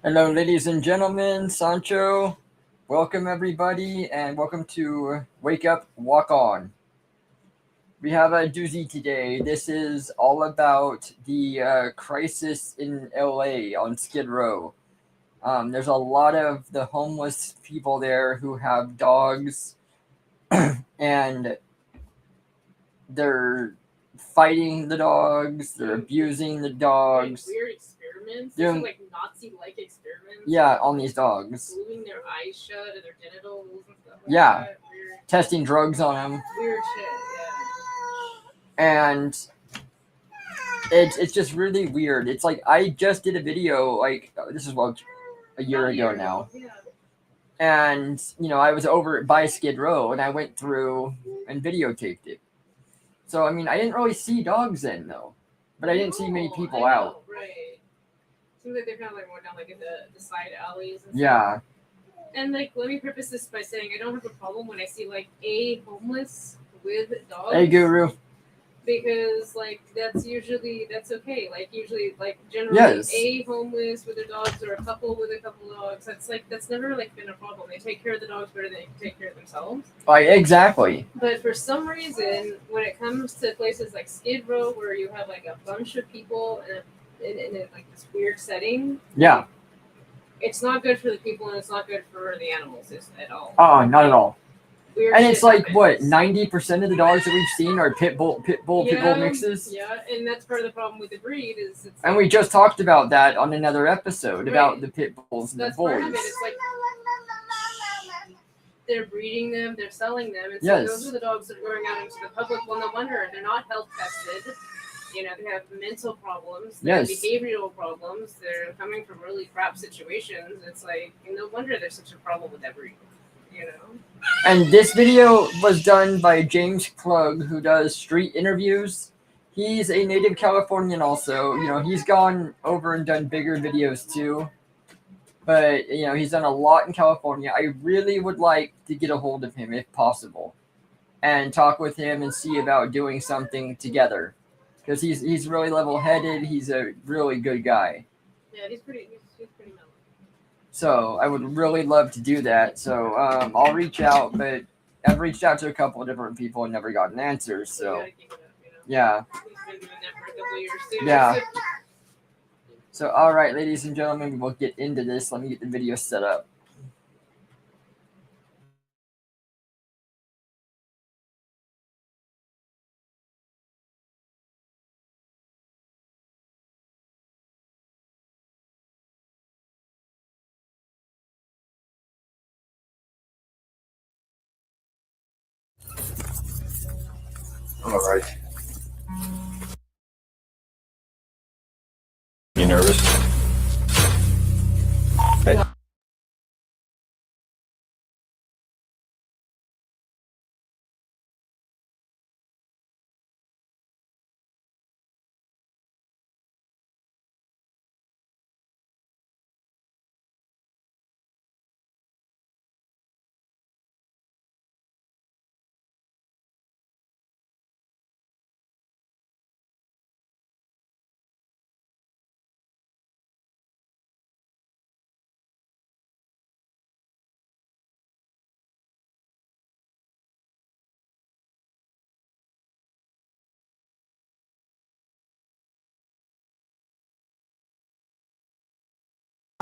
Hello, ladies and gentlemen. Sancho, welcome everybody, and welcome to Wake Up, Walk On. We have a doozy today. This is all about the crisis in LA on Skid Row. There's a lot of the homeless people there who have dogs, and they're fighting the dogs, they're abusing the dogs. Weird experiments. Doing, like Nazi-like experiments. Yeah, on these dogs. Gluing their eyes shut and their genitals and stuff like Yeah. that. Weird. Testing drugs on them. Weird shit, yeah. And it's just really weird. It's like I just did a video, like this is a year ago now. Yeah. And I was over by Skid Row and I went through and videotaped it. So I mean I didn't really see dogs then though. But I didn't see many people out. Right. Seems like they're kind of like more down like in the side alleys and stuff. Yeah. And like let me preface this by saying I don't have a problem when I see like a homeless with dogs. Hey Guru. Because like that's okay. Like usually like generally a homeless with their dogs or a couple with a couple of dogs. That's never like been a problem. They take care of the dogs better than they can take care of themselves. Exactly. But for some reason, when it comes to places like Skid Row, where you have like a bunch of people in like this weird setting, yeah, it's not good for the people and it's not good for the animals at all. Oh, not at all. Weird and it's like happens. What 90% of the dogs that we've seen are pit bull mixes. Yeah, and that's part of the problem with the breed is. And we just talked about that on another episode about the pit bulls and that's the bulls. Part of it. It's like they're breeding them, they're selling them, and so those are the dogs that are going out into the public. Well, no wonder they're not health tested. They have mental problems, they have behavioral problems. They're coming from really crap situations. It's like no wonder there's such a problem with that breed. And this video was done by James Klug, who does street interviews. He's a native Californian also. He's gone over and done bigger videos too. But, he's done a lot in California. I really would like to get a hold of him if possible and talk with him and see about doing something together. Because he's really level-headed. He's a really good guy. Yeah, he's pretty mellow. So I would really love to do that. So I'll reach out, but I've reached out to a couple of different people and never gotten answers. So yeah. Yeah. So all right, ladies and gentlemen, we'll get into this. Let me get the video set up. All right. You nervous? Hey.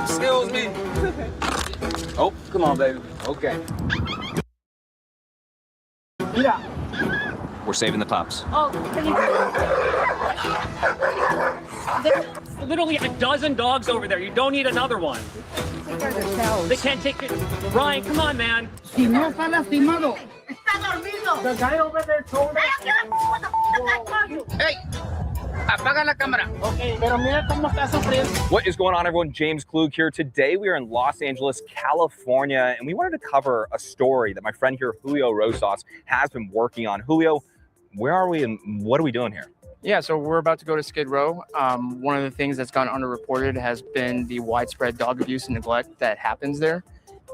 Excuse me. Oh, come on, baby. Okay. Yeah. We're saving the pups. Oh, there's literally a dozen dogs over there. You don't need another one. They can't take it. Ryan, come on, man. Si no está lastimado. Está dormido. The guy over there told us. Hey, apaga la cámara. Okay, pero mira cómo está sufriendo. What is going on, everyone? James Klug here. Today we are in Los Angeles, California, and we wanted to cover a story that my friend here, Julio Rosas, has been working on. Julio, where are we and what are we doing here? Yeah, so we're about to go to Skid Row. One of the things that's gone underreported has been the widespread dog abuse and neglect that happens there.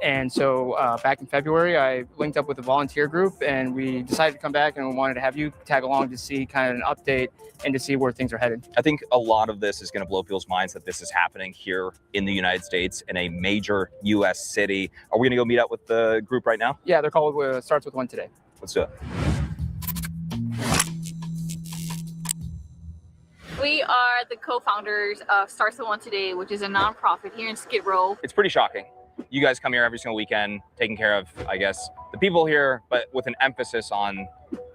And so back in February, I linked up with a volunteer group, and we decided to come back and we wanted to have you tag along to see kind of an update and to see where things are headed. I think a lot of this is going to blow people's minds that this is happening here in the United States in a major U.S. city. Are we going to go meet up with the group right now? Yeah, they're called Starts With One today. Let's do it. We are the co-founders of Starts With One Today, which is a nonprofit here in Skid Row. It's pretty shocking. You guys come here every single weekend, taking care of, I guess, the people here, but with an emphasis on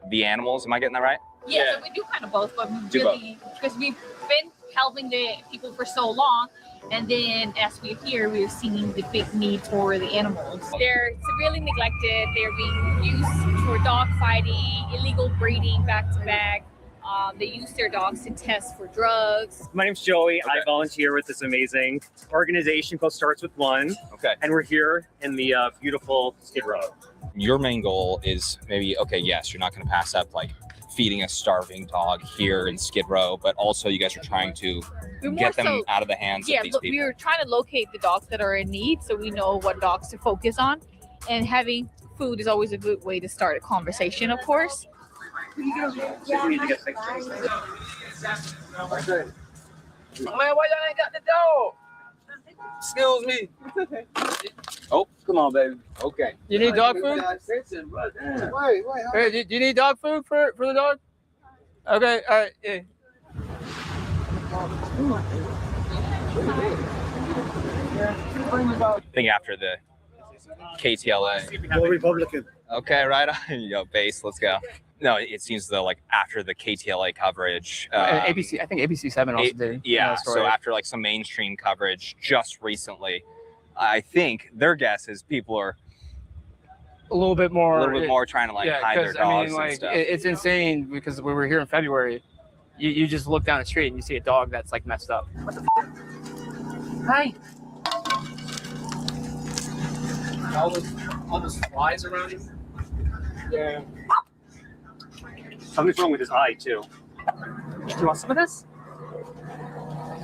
the animals. Am I getting that right? Yeah, so we do kind of both, but because we've been helping the people for so long, and then as we're here, we're seeing the big need for the animals. They're severely neglected. They're being used for dog fighting, illegal breeding back to back. They use their dogs to test for drugs. My name's Joey. Okay. I volunteer with this amazing organization called Starts With One. Okay. And we're here in the beautiful Skid Row. Your main goal is maybe, okay, yes, you're not going to pass up like feeding a starving dog here in Skid Row, but also you guys are trying to get them out of the hands of these people. We were trying to locate the dogs that are in need so we know what dogs to focus on. And having food is always a good way to start a conversation, of course. We need to get pictures. Man, why y'all ain't got the dog? Excuse me. Oh, come on, baby. Okay. You need dog food? Wait. Hey, do you need dog food for the dog? Okay, all right. Yeah. I think after the KTLA. Go Republican. Okay, right on. Yo, base, let's go. No, it seems though, like after the KTLA coverage, ABC, I think ABC 7 also did. Yeah, so after like some mainstream coverage just recently, I think their guess is people are a little bit more trying to like hide their dogs and stuff. It's insane because when we were here in February, you just look down the street and you see a dog that's like messed up. What the f? Hi. All those flies around you. Yeah. Something's wrong with his eye too. Do you want some of this?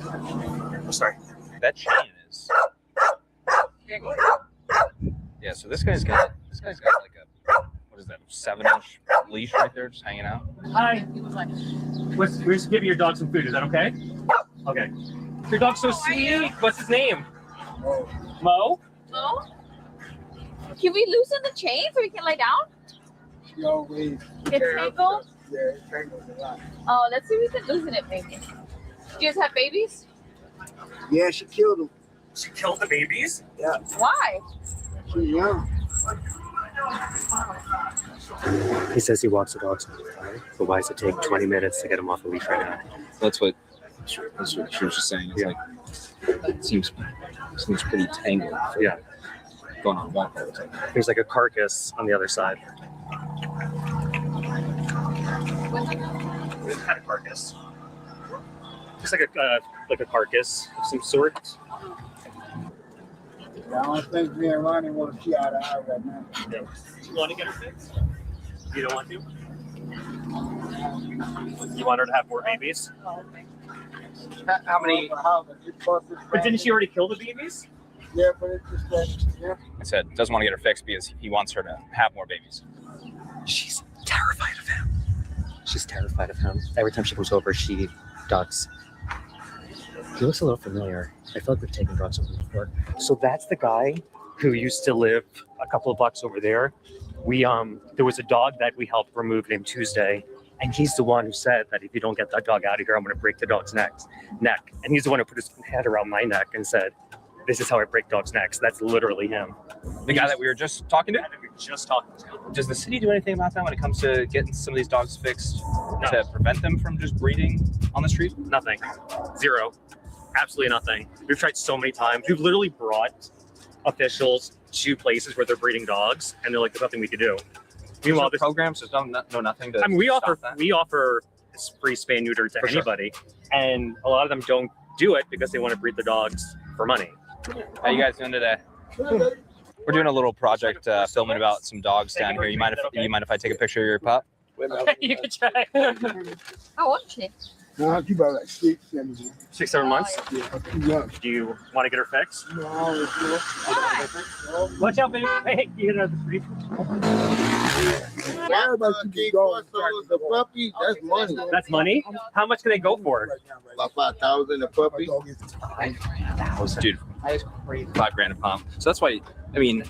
Oh, sorry. That chain is. Yeah, so this guy's got like a, what is that, 7-inch leash right there, just hanging out. Hi. We're just giving your dog some food. Is that okay? Okay. Your dog's so sweet. What's his name? Mo. Mo? Can we loosen the chain so we can lay down? It's tangled? Yeah, it's tangled a lot. Oh, let's see if we can loosen it maybe. Do you guys have babies? Yeah, she killed him. She killed the babies? Yeah. Why? She's young. He says he walks the dogs all the time, but why does it take 20 minutes to get him off the leash right now? That's what she was just saying. It's like, it seems pretty tangled. Yeah. Going on a walk all the time. There's like a carcass on the other side. What kind of carcass? Just like a carcass of some sort. I don't think me and Ronnie want to see eye to eye right now. Do you want to get her fixed? You don't want to? You want her to have more babies? How many? But didn't she already kill the babies? Yeah, but it's just that, yeah. I said doesn't want to get her fixed because he wants her to have more babies. She's terrified of him. She's terrified of him. Every time she comes over, she ducks. He looks a little familiar. I feel like we've taken dogs over before. So that's the guy who used to live a couple of blocks over there. There was a dog that we helped remove named Tuesday, and he's the one who said that if you don't get that dog out of here, I'm going to break the dog's neck. And he's the one who put his head around my neck and said, "This is how I break dogs' necks." That's literally him. The guy that we were just talking to? To. Does the city do anything about that when it comes to getting some of these dogs fixed to prevent them from just breeding on the street? Nothing. Zero. Absolutely nothing. We've tried so many times. We've literally brought officials to places where they're breeding dogs, and they're like, "There's nothing we can do." Meanwhile, there's no programs, there's no nothing to. I mean, we offer free spay neuter to anybody, and a lot of them don't do it because they want to breed the dogs for money. How you guys doing today? We're doing a little project filming about some dogs down here. You mind if I take a picture of your pup? You can try. I want you. No, she about like 6, 7 months. 6, 7 months. Yeah, too young. Do you want to get her fixed? No, I don't know. Watch out, baby. Hey, you get out of the street. Everybody should be going. The puppy, that's money. That's money? How much can they go for? About 5,000 a puppy. Dude, $5,000 a pump. So that's why, I mean,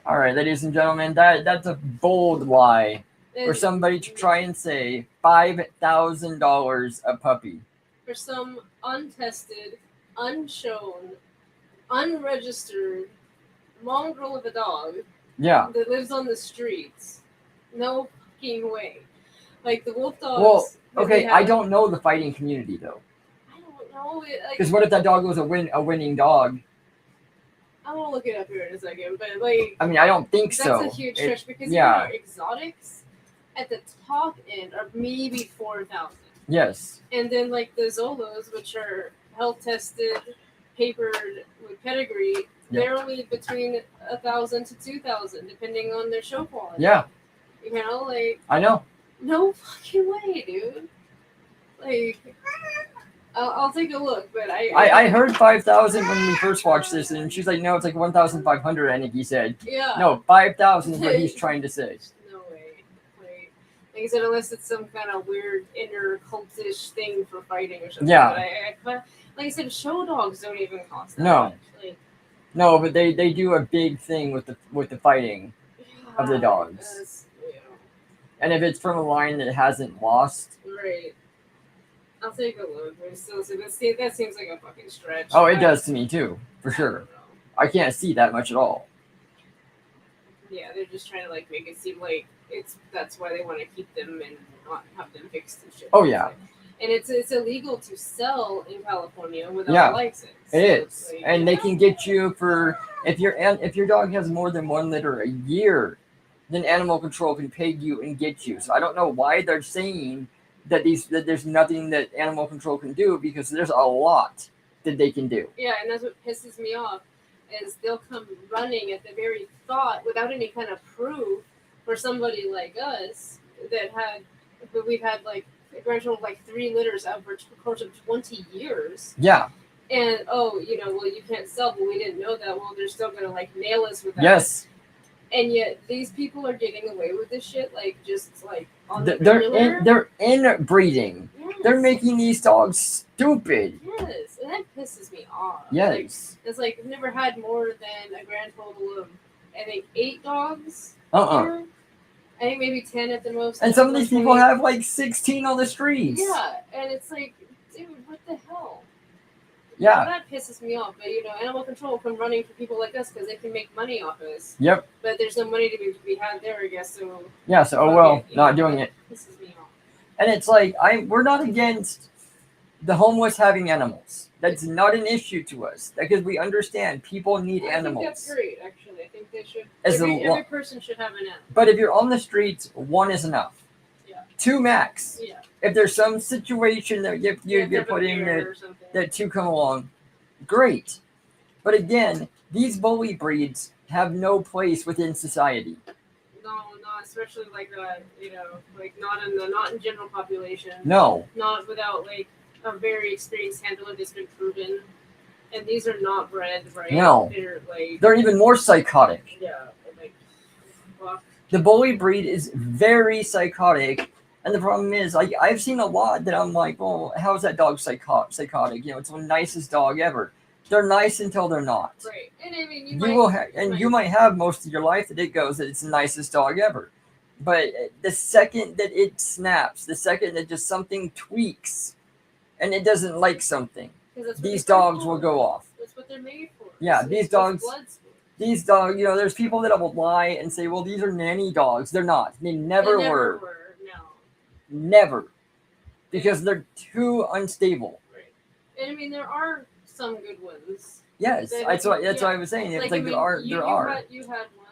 All right, ladies and gentlemen, that's a bold lie for somebody to try and say $5,000 a puppy. For some untested, unshown, unregistered mongrel of a dog Yeah. that lives on the streets. No fucking way. Like the wolf dogs. Well, that okay, we I have- don't know the fighting community though. I don't know. Because what if that dog was a winning dog? I'm gonna look it up here in a second, but like. I mean, I don't think that's so. That's a huge stretch because yeah. Exotics at the top end are maybe 4,000. Yes. And then like the Zolos, which are health tested, papered with pedigree, they're only between 1,000 to 2,000, depending on their show quality. Yeah. You know, like. I know. No fucking way, dude. Like, I'll take a look, but I heard 5,000 when we first watched this, and she's like, no, it's like 1,500. I think he said. Yeah. No, 5,000 is what he's trying to say. No way. Like I said, unless it's some kind of weird inner cultish thing for fighting or something. Yeah. But like I said, show dogs don't even cost that No. much. Like, no, but they do a big thing with the fighting of the dogs. And if it's from a line that hasn't lost. Right. I'll take a look. But still, that seems like a fucking stretch. Oh, it does to me too, for sure. I can't see that much at all. Yeah, they're just trying to like make it seem like that's why they want to keep them and not have them fixed and shit. Oh yeah. And it's illegal to sell in California without a license. It is, like, and they can get you for if your dog has more than 1 litter a year, then animal control can pay you and get you. So I don't know why they're saying that there's nothing that animal control can do, because there's a lot that they can do. Yeah, and that's what pisses me off is they'll come running at the very thought without any kind of proof for somebody like us but we've had like a grand total of like 3 litters over the course of 20 years. Yeah. And you can't sell, but we didn't know that. Well, they're still gonna like nail us with that. Yes. And yet these people are getting away with this shit, like just like on the they're inbreeding. Yes. They're making these dogs stupid. Yes, and that pisses me off. Yes. Like, it's like I've never had more than a grand total of I think 8 dogs. Here. I think maybe 10 at the most. And some of these people have like 16 on the streets. Yeah, and it's like, dude, what the hell? Yeah. That pisses me off. But animal control come running for people like us because they can make money off us. Yep. But there's no money to be had there, I guess. So. Yeah. So not doing it. Pisses me off. And it's like we're not against the homeless having animals. That's not an issue to us because we understand people need animals. I think that's great, actually. I think they should. As every person should have an animal. But if you're on the streets, 1 is enough. Yeah. 2 max. Yeah. If there's some situation that you get put in that 2 come along, great. But again, these bully breeds have no place within society. No, especially like like not in general population. No. Not without like a very experienced handler that's been proven. And these are not bred, right? No. They're even more psychotic. Yeah. Like, fuck. The bully breed is very psychotic. And the problem is, I've seen a lot that I'm like, well, how is that dog psychotic? It's the nicest dog ever. They're nice until they're not. Right. And I mean, you might have most of your life that it goes that it's the nicest dog ever. But the second that it snaps, the second that just something tweaks and it doesn't like something, these dogs will go off. That's what they're made for. Yeah, these dogs, there's people that will lie and say, well, these are nanny dogs. They're not. They never were. No. Never. Because they're too unstable. Right. And I mean, there are some good ones. Yes, that's what I was saying. It's like there are. You had one,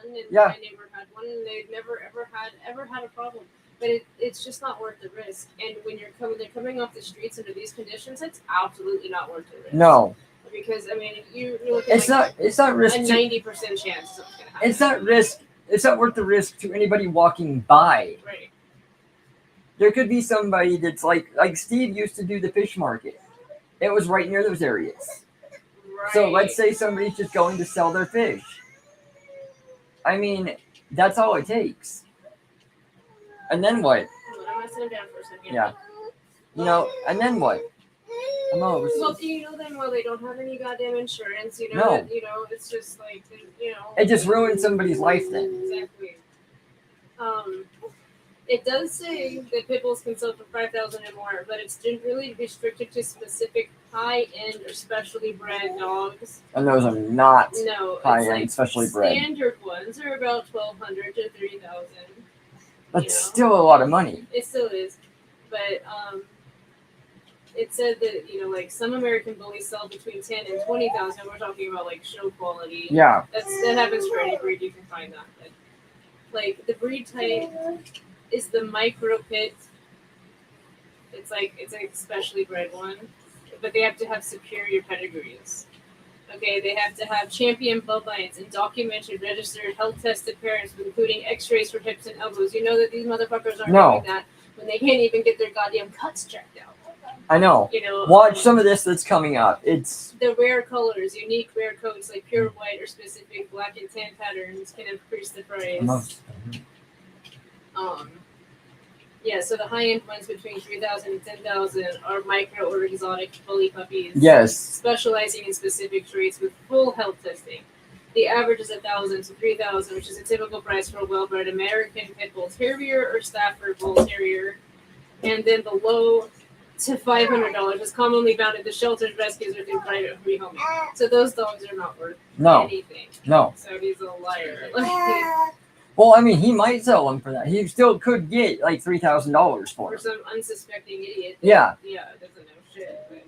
and my neighbor had one, and they've never ever had a problem. but it's just not worth the risk. And when they're coming off the streets under these conditions, it's absolutely not worth the risk. No. Because I mean, you're looking it's not risk. A 90% chance something's gonna happen. It's not risk. It's not worth the risk to anybody walking by. Right. There could be somebody that's like Steve used to do the fish market. It was right near those areas. Right. So let's say somebody's just going to sell their fish. I mean, that's all it takes. And then what? I'm gonna sit him down for a second. Yeah. You know, and then what? Well, you know them well. They don't have any goddamn insurance. You know. No. That, you know, it's just like you know. It just ruins somebody's life then. Exactly. It does say that pit bulls can sell for $5,000 and more, but it's generally restricted to specific high-end or specially bred dogs. And those are not high-end, like specially bred. Standard ones are about $1,200 to $3,000. That's still a lot of money. It still is, but it said that you know, like some American bullies sell between $10,000 and $20,000. We're talking about like show quality. Yeah. That happens for any breed. You can find that. But, like the breed type is the micro pit. It's a specially bred one, but they have to have superior pedigrees. Okay, they have to have champion bloodlines and documented, registered, health-tested parents, including X-rays for hips and elbows. You know that these motherfuckers aren't doing that when they can't even get their goddamn cuts checked out. I know. You know, watch some of this that's coming up. It's the rare colors, unique rare coats like pure white or specific black and tan patterns can increase the price. Yeah, so the high-end ones between $3,000 and $10,000 are micro or exotic bully puppies. Yes. Specializing in specific traits with full health testing. The average is $1,000 to $3,000, which is a typical price for a well-bred American Pit Bull Terrier or Stafford Bull Terrier. And then the low to $500 is commonly found at the shelters, rescues, or through private rehoming. So those dogs are not worth anything. No. So he's a liar. Well, I mean, he might sell them for that. He still could get like $3,000 for Or some unsuspecting idiot. Yeah. Yeah, doesn't know shit. But.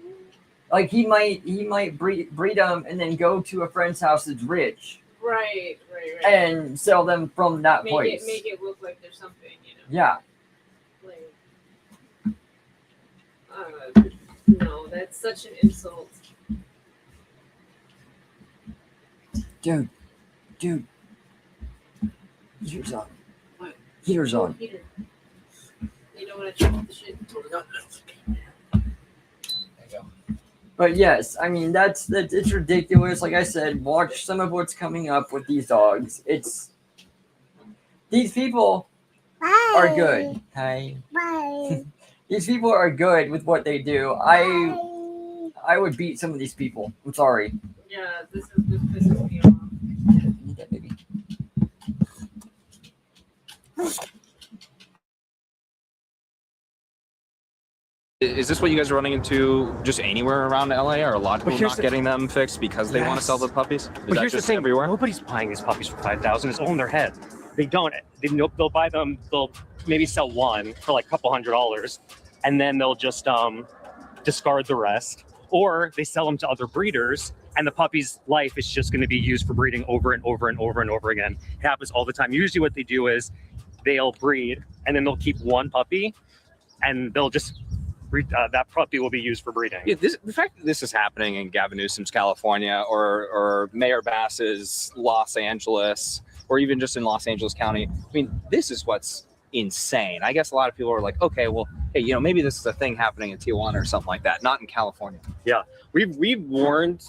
Like he might breed them and then go to a friend's house that's rich. Right. And sell them from that place. Make it look like there's something, you know. Yeah. No, that's such an insult. Dude. Heater's on. What? Heater's on. Heater. You don't want to check the shit. But yes, I mean it's ridiculous. Like I said, watch some of what's coming up with these dogs. These people are good. Hi. Bye. These people are good with what they do. I would beat some of these people. I'm sorry. Yeah, this pisses me off. Need that, baby. Is this what you guys are running into just anywhere around LA? Are a lot of people not getting them fixed because they want to sell the puppies? But here's the thing: everywhere? Nobody's buying these puppies for $5,000. It's all in their head. They don't. They'll buy them. They'll maybe sell one for like a couple $100s, and then they'll just discard the rest, or they sell them to other breeders, and the puppy's life is just going to be used for breeding over and over and over and over again. It happens all the time. Usually, what they do is they'll breed, and then they'll keep one puppy, and they'll just that puppy will be used for breeding. Yeah, the fact that this is happening in Gavin Newsom's California or Mayor Bass's Los Angeles, or even just in Los Angeles County, I mean, this is what's insane. I guess a lot of people are like, okay, well, hey, you know, maybe this is a thing happening in Tijuana or something like that, not in California. Yeah, we've warned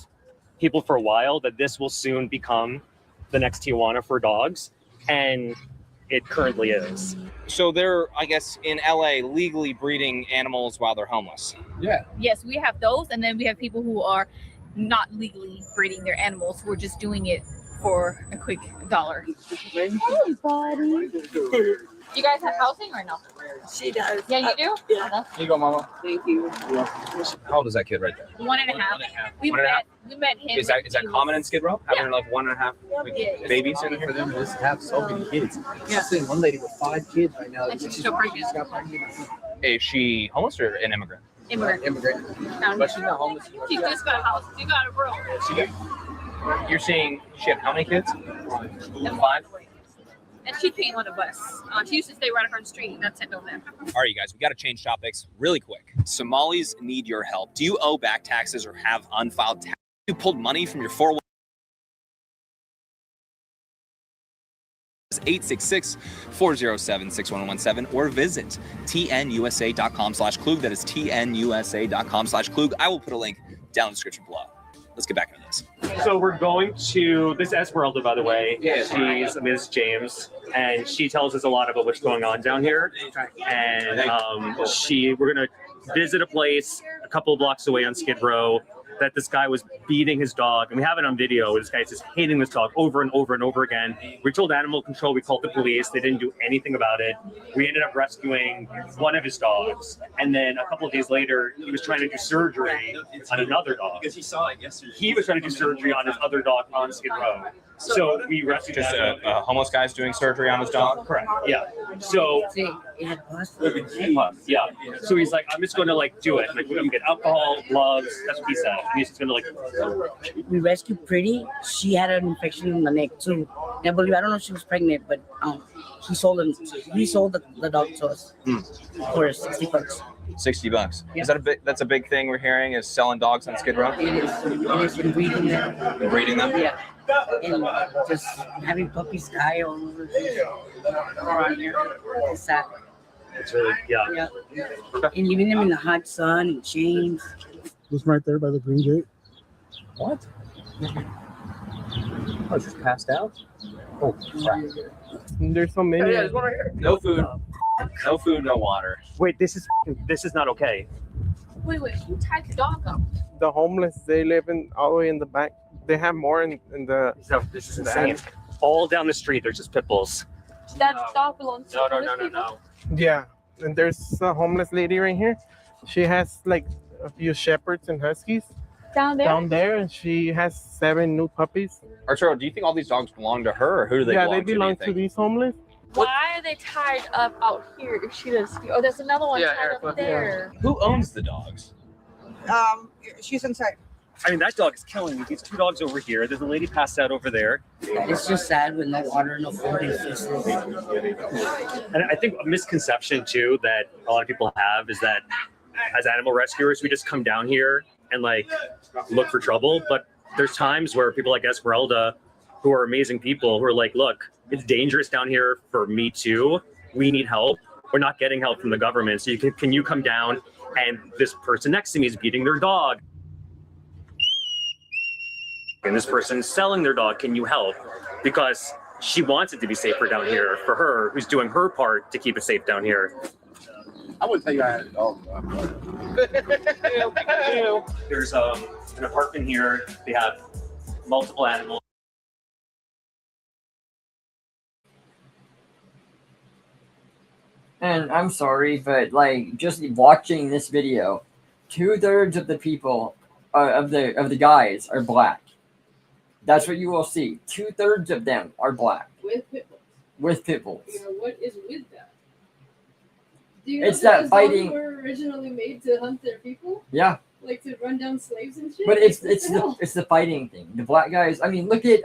people for a while that this will soon become the next Tijuana for dogs, and it currently is. So they're, I guess, in LA legally breeding animals while they're homeless. Yeah. Yes, we have those, and then we have people who are not legally breeding their animals, who are just doing it for a quick dollar. Hey, buddy. You guys have housing or no? She does. Yeah, you do? Yeah. Here you go, Mama. Thank you. How old is that kid right there? 1.5. We met him. Is that common in Skid Row? Having like 1.5 babies in For them to just have so many kids. Yeah. I've seen one lady with 5 kids right now. And she's still pregnant. She's got pregnant. Is she homeless or an immigrant? Immigrant. But she's not homeless. She just got a house. She got a room. You're seeing, she had how many kids? 5? and she'd paint one of us. She used to stay right across the street, and that's it over there. All right, you guys, we got to change topics really quick. Somalis need your help. Do you owe back taxes or have unfiled taxes? You pulled money from your 401k? 866-407-6117 or visit tnusa.com/klug. That is tnusa.com/klug. I will put a link down in the description below. Let's get back into this. So we're going to this Esmeralda, by the way. She's Ms. James, and she tells us a lot about what's going on down here. And we're gonna visit a place a couple of blocks away on Skid Row that this guy was beating his dog, and we have it on video. This guy's just hitting this dog over and over and over again. We told animal control, we called the police. They didn't do anything about it. We ended up rescuing one of his dogs, and then a couple of days later, he was trying to do surgery on another dog. Because he saw it yesterday. He was trying to do surgery on his other dog on Skid Row. So we rescued Just a homeless guy's doing surgery on his dog? Correct. Yeah. So yeah. So he's like, I'm just going to like do it. Like we're gonna get alcohol, gloves. That's what he said. And he's just gonna like. We rescued Pretty. She had an infection in the neck too. I believe, I don't know if she was pregnant, but he sold the dog to us for $60. $60. Yeah. Is that a big? That's a big thing we're hearing is selling dogs on Skid Row. It is been breeding them. Breeding them. Yeah. And just having puppies die all over around here. It's sad. It's really Yeah. And leaving them in the hot sun and chains. Just right there by the green gate. What? Oh, just passed out? Oh, crap. There's so many. there's one right here. No food. No food, no water. Wait, this is not okay. Wait, who tied the dog up? The homeless, they live all the way in the back. They have more in the. This is insane. All down the street, there's just pit bulls. That dog belongs to No. Yeah, and there's a homeless lady right here. She has like a few shepherds and huskies down there, and she has 7 new puppies. Arturo, do you think all these dogs belong to her, or who do they belong to? Yeah, they belong to these homeless. Why are they tied up out here if she doesn't? Oh, there's another one tied up there. Who owns the dogs? She's inside. I mean, that dog is killing me. These 2 dogs over here. There's a lady passed out over there. It's just sad with no water, no food. It's just And I think a misconception too that a lot of people have is that as animal rescuers, we just come down here and like look for trouble. But there's times where people like Esmeralda, who are amazing people, who are like, look, it's dangerous down here for me too. We need help. We're not getting help from the government. So can you come down? And this person next to me is beating their dog. And this person's selling their dog. Can you help? Because she wants it to be safer down here for her, who's doing her part to keep it safe down here. I wouldn't tell you I had a dog. There's an apartment here. They have multiple animals. And I'm sorry, but like just watching this video, 2/3 of the people of the guys are black. That's what you will see. 2/3 of them are black. With pit bulls. With pit bulls. You know, what is with that? Do you know It's that those fighting. dogs were originally made to hunt their people? Yeah. Like to run down slaves and shit? But it's What the hell? the fighting thing. The black guys. I mean, look at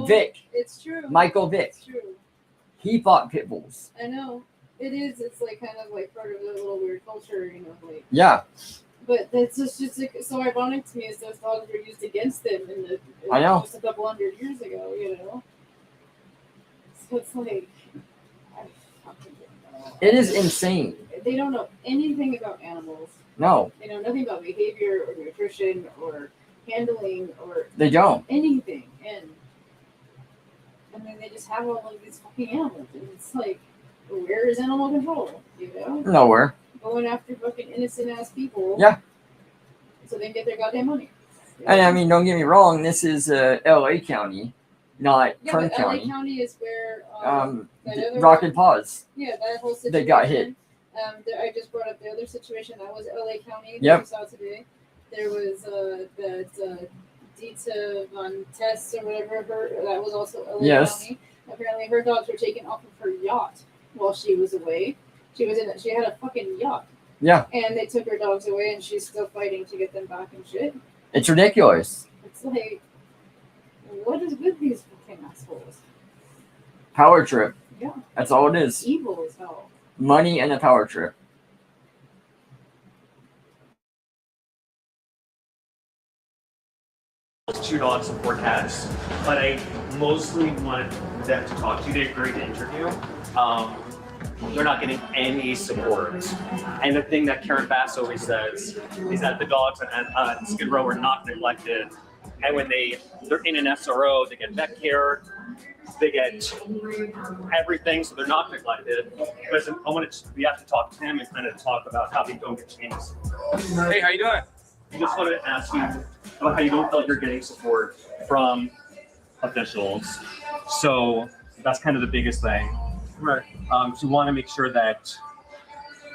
Vic. It's true. Michael Vick. It's true. He fought pit bulls. I know. It is. It's like kind of like part of the little weird culture, you know, like. Yeah. But that's just like, so ironic to me is those dogs were used against them I know. just a couple hundred years ago, you know. So it's like, I fucking don't know. It is insane. They don't know anything about animals. No, They know nothing about behavior or nutrition or handling or they don't. anything. And I mean, they just have all of these fucking animals, and it's like, where is animal control? You know, Nowhere. going after fucking innocent ass people. Yeah. So they can get their goddamn money. And I mean, don't get me wrong. This is L.A. County, not Yeah, Kern but LA County. County is where that other Rock and Paws. Yeah, that whole situation. They got hit. I just brought up the other situation. That was LA County. That Yep. we saw today. There was that Dita Von Tess or whatever. That was also LA Yes. County. Apparently, her dogs were taken off of her yacht while she was away. She had a fucking yacht. Yeah. And they took her dogs away, and she's still fighting to get them back and shit. It's ridiculous. It's like, what is with these fucking assholes? Power trip. Yeah. That's all it is. Evil as hell. Money and a power trip. Two dogs and 4 cats, but I mostly wanted them to talk to you. They did a great interview. They're not getting any support. And the thing that Karen Bass always says is that the dogs on Skid Row are not neglected. And when they're in an SRO, they get vet care, they get everything, so they're not neglected. Because we have to talk to him and kind of talk about how they don't get changed. Hey, how you doing? I just wanted to ask you about how you don't feel like you're getting support from officials. So that's kind of the biggest thing. Right. So we want to make sure that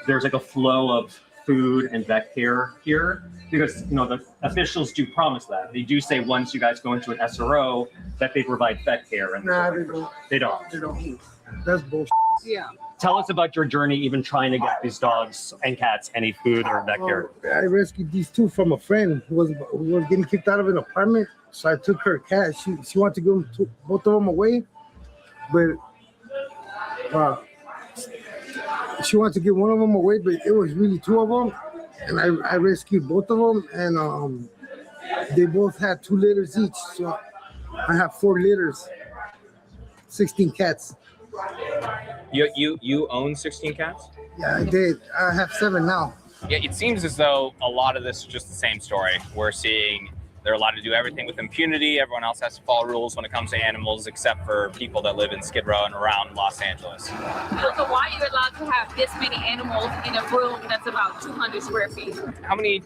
there's like a flow of food and vet care here, because the officials do promise that. They do say once you guys go into an SRO that they provide vet care. And Nah, they don't. They don't. They don't. That's bullshit. Yeah. Tell us about your journey, even trying to get these dogs and cats any food or vet care. I rescued these 2 from a friend who was getting kicked out of an apartment. So I took her cat. She wanted to give both of them away, but she wanted to give one of them away, but it was really 2 of them, and I rescued both of them, and they both had 2 litters each. So I have 4 litters, 16 cats. You own 16 cats? Yeah, I did. I have 7 now. Yeah, it seems as though a lot of this is just the same story. We're seeing they're allowed to do everything with impunity. Everyone else has to follow rules when it comes to animals, except for people that live in Skid Row and around Los Angeles. So why are you allowed to have this many animals in a room that's about 200 square feet? How many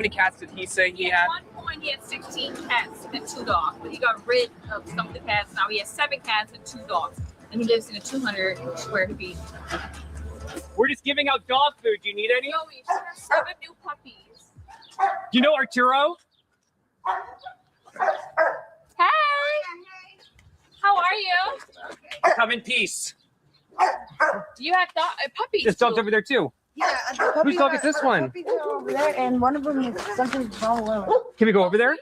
cats did he say he had? At one point, he had 16 cats and 2 dogs, but he got rid of some of the cats. Now he has 7 cats and 2 dogs, and he lives in a 200 square feet. We're just giving out dog food. Do you need any? No, we have 7 new puppies. Do you know Arturo? Hey! How are you? Come in peace. Do you have puppies? This dog's over there too. Yeah. Whose dog is this one? Puppies are over there, and one of them is something's wrong with him. Can we go over there?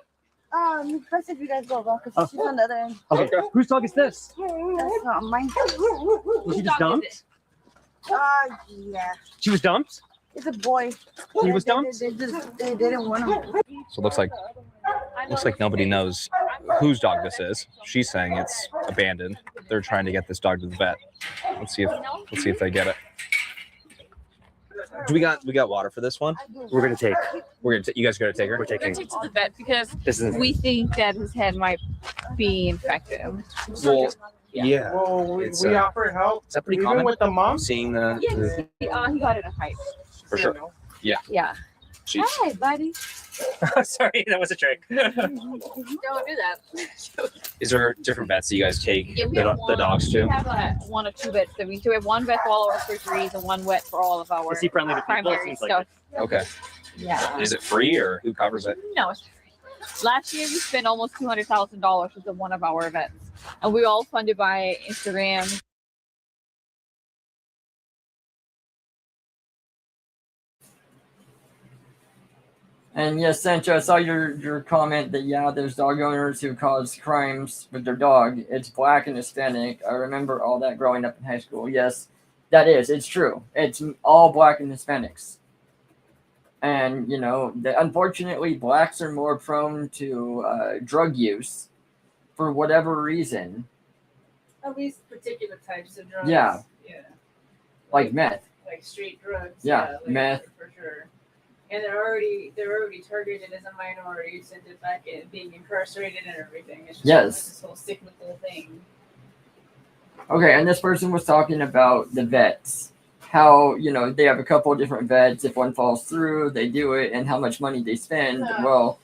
First if you guys go, because she's on the other end. Okay. Whose dog is this? That's not mine. Was she just dumped? Yeah. She was dumped? It's a boy. He was dumped? They didn't want him. So it looks like nobody knows whose dog this is. She's saying it's abandoned. They're trying to get this dog to the vet. Let's see if they get it. We got water for this one. We're gonna take. You guys gonna take her? We're taking. Take to the vet because This is. we think that his head might be infected. Well, yeah. Well, we It's, offer help. Is that pretty Even common? with the mom? Seeing the Yes, he got in a fight. for sure. Yeah. Yeah. Jeez. Hi, buddy. Sorry, that was a trick. Don't do that. Is there different vets that you guys take Yeah, we the have dogs to? We have 1 or 2 vets. So we have 1 vet for all our surgeries and 1 vet for all of our Is he friendly to people? primary Seems like stuff. Okay. Yeah. Is it free or who covers it? No, it's free. Last year we spent almost $200,000 with one of our events, and we all funded by Instagram. And yes, Sancho, I saw your comment that there's dog owners who cause crimes with their dog. It's black and Hispanic. I remember all that growing up in high school. Yes, it's true. It's all black and Hispanics. And unfortunately, blacks are more prone to drug use for whatever reason. At least particular types of drugs. Yeah. Yeah. Like meth. Like straight drugs. Yeah, like, meth. For sure. And they're already targeted as a minority, so the fact of being incarcerated and everything. It's just this whole cyclical thing. Okay, and this person was talking about the vets. How, they have a couple of different vets. If one falls through, they do it, and how much money they spend. Well,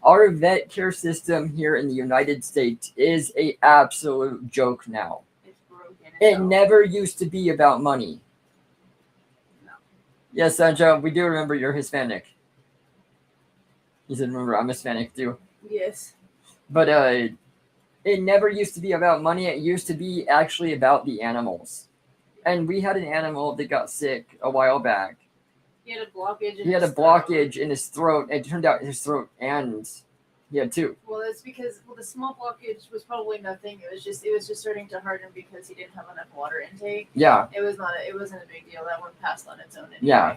our vet care system here in the United States is a absolute joke now. It's broken. It never used to be about money. Yes, Sancho, we do remember you're Hispanic. He said, remember, I'm Hispanic too. Yes. But it never used to be about money. It used to be actually about the animals. And we had an animal that got sick a while back. He had a blockage in his throat. It turned out his throat and He had 2. Well, it's because the small blockage was probably nothing. It was just starting to harden because he didn't have enough water intake. Yeah. It wasn't a big deal. That one passed on its own anyway. Yeah.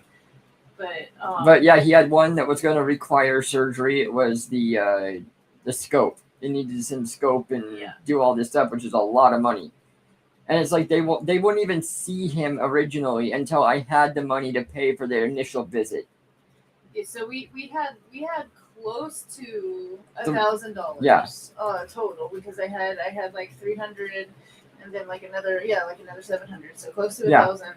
But yeah, he had one that was going to require surgery. It was the scope. They needed to send scope and do all this stuff, which is a lot of money. And it's like they wouldn't even see him originally until I had the money to pay for their initial visit. Yeah, so we had close to $1,000. Yeah. Total, because I had like 300 and then like another 700, so close to 1,000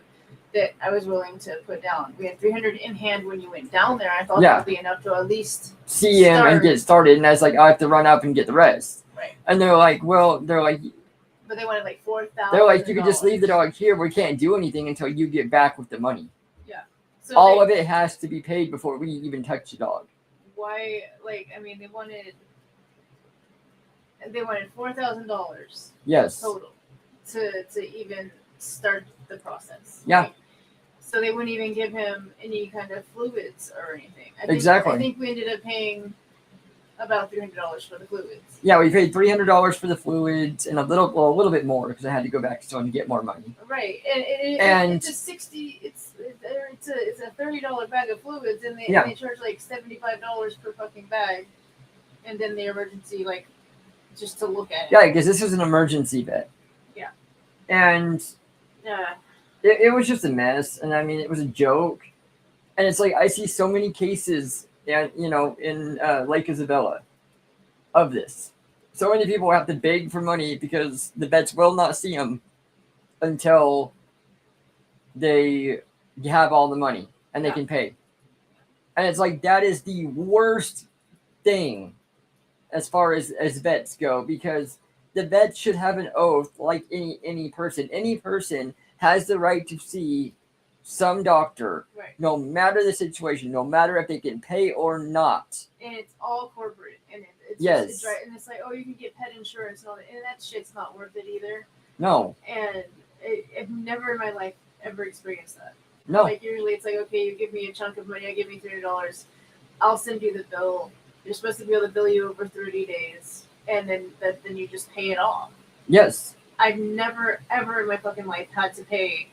that I was willing to put down. We had 300 in hand when you went down there. I thought that would be enough to at least see him and get started. And I was like, I have to run up and get the rest. Right. And they're like, but they wanted like $4,000. They're like, you could just leave the dog here. We can't do anything until you get back with the money. Yeah. So all of it has to be paid before we even touch the dog. Why? Like, I mean, they wanted $4,000. Yes. Total to even start the process. Yeah. Right? So they wouldn't even give him any kind of fluids or anything. Exactly. I think we ended up paying about $300 for the fluids. Yeah, we paid $300 for the fluids and a little bit more because I had to go back to someone to get more money. Right, and it's a $30 bag of fluids, and they charge like $75 per fucking bag, and then the emergency just to look at it. Yeah, because this was an emergency vet. Yeah. And it was just a mess, and I mean it was a joke, and it's like I see so many cases. And in Lake Isabella, of this, so many people have to beg for money because the vets will not see them until they have all the money and they can pay. And it's like that is the worst thing as far as vets go, because the vets should have an oath like any person. Any person has the right to see some doctor, no matter the situation, no matter if they can pay or not. And it's all corporate, and it's yes, right. And it's like, oh, you can get pet insurance and all that, and that shit's not worth it either. No. And I've never in my life ever experienced that. No. Like usually it's like, okay, you give me a chunk of money, I give me $300, I'll send you the bill. You're supposed to be able to bill you over 30 days, and then you just pay it off. Yes. I've never ever in my fucking life had to pay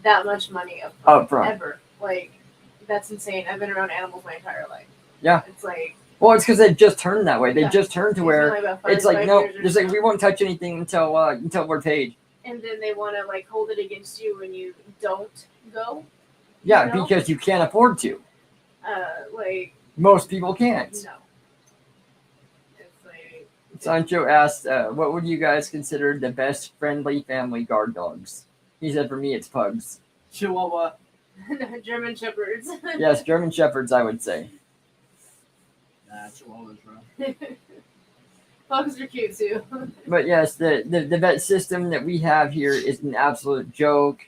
that much money up front. Ever. Like, that's insane. I've been around animals my entire life. Yeah. It's like, well, it's because they've just turned that way. They just turned to where it's like, no, it's like we won't touch anything until we're paid. And then they want to hold it against you when you don't go. Yeah, because you can't afford to. Most people can't. No. It's like, Sancho asked, what would you guys consider the best friendly family guard dogs? He said, for me, it's pugs. Chihuahua. German Shepherds. Yes, German Shepherds, I would say. Nah, Chihuahuas, bro. Pugs are cute, too. But yes, the vet system that we have here is an absolute joke,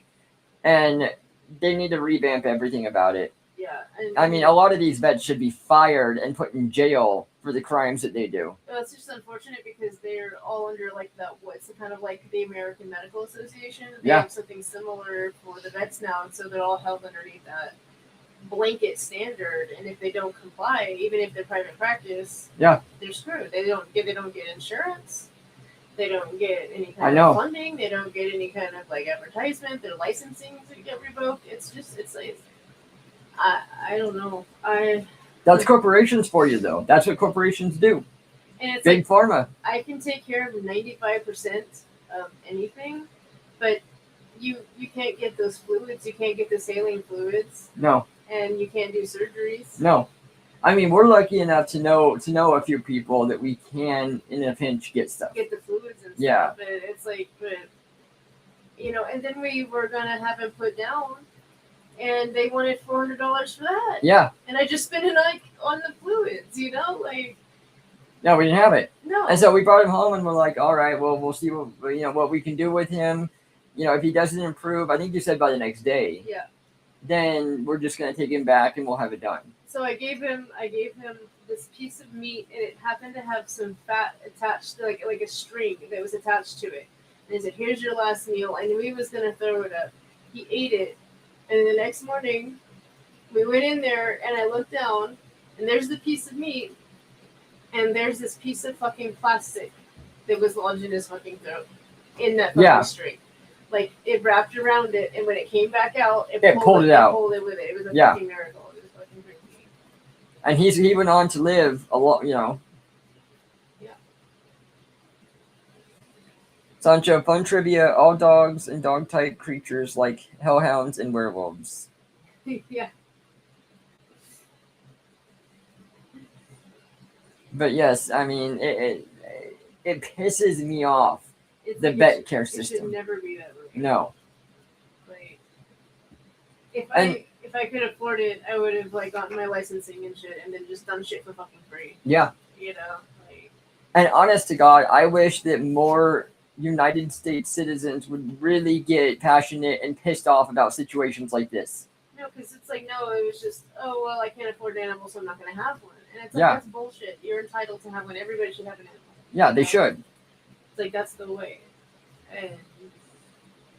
and they need to revamp everything about it. Yeah. I mean, a lot of these vets should be fired and put in jail for the crimes that they do. It's just unfortunate because they're all under the American Medical Association. They have something similar for the vets now, and so they're all held underneath that blanket standard. And if they don't comply, even if they're private practice, they're screwed. They don't get insurance. They don't get any kind of funding. They don't get any kind of advertisement. Their licensing to get revoked. It's like, I don't know. That's corporations for you, though. That's what corporations do. And it's Big pharma. I can take care of 95% of anything, but you can't get those fluids. You can't get the saline fluids. No. And you can't do surgeries. No. I mean, we're lucky enough to know a few people that we can, in a pinch, get stuff. Get the fluids and stuff. But it's like, and then we were gonna have it put down. And they wanted $400 for that. Yeah. And I just spent a night on the fluids, No, we didn't have it. No. And so we brought him home, and we're like, all right, well, we'll see what we can do with him. If he doesn't improve, I think you said by the next day. Yeah. Then we're just gonna take him back, and we'll have it done. So I gave him this piece of meat, and it happened to have some fat attached, like a string that was attached to it. And he said, "Here's your last meal." I knew he was gonna throw it up. He ate it. And the next morning, we went in there, and I looked down, and there's the piece of meat. and there's this piece of fucking plastic that was lodged in his fucking throat in that fucking string. Like, it wrapped around it, and when it came back out, it pulled it out. It pulled it with it. It was a fucking miracle. It was fucking crazy. And he went on to live a lot, you know. Yeah. Sancho, fun trivia: all dogs and dog-type creatures like hellhounds and werewolves. Yeah. But yes, I mean it pisses me off. The vet care system. It should never be that way. No. Like, if I could afford it, I would have like gotten my licensing and shit, and then just done shit for fucking free. Yeah. You know. Like, and honest to God, I wish that more United States citizens would really get passionate and pissed off about situations like this. No, because it's like, no, it was just, oh, well, I can't afford an animal, so I'm not going to have one. And it's like, that's bullshit. You're entitled to have one. Everybody should have an animal. Yeah, they should. It's like, that's the way. And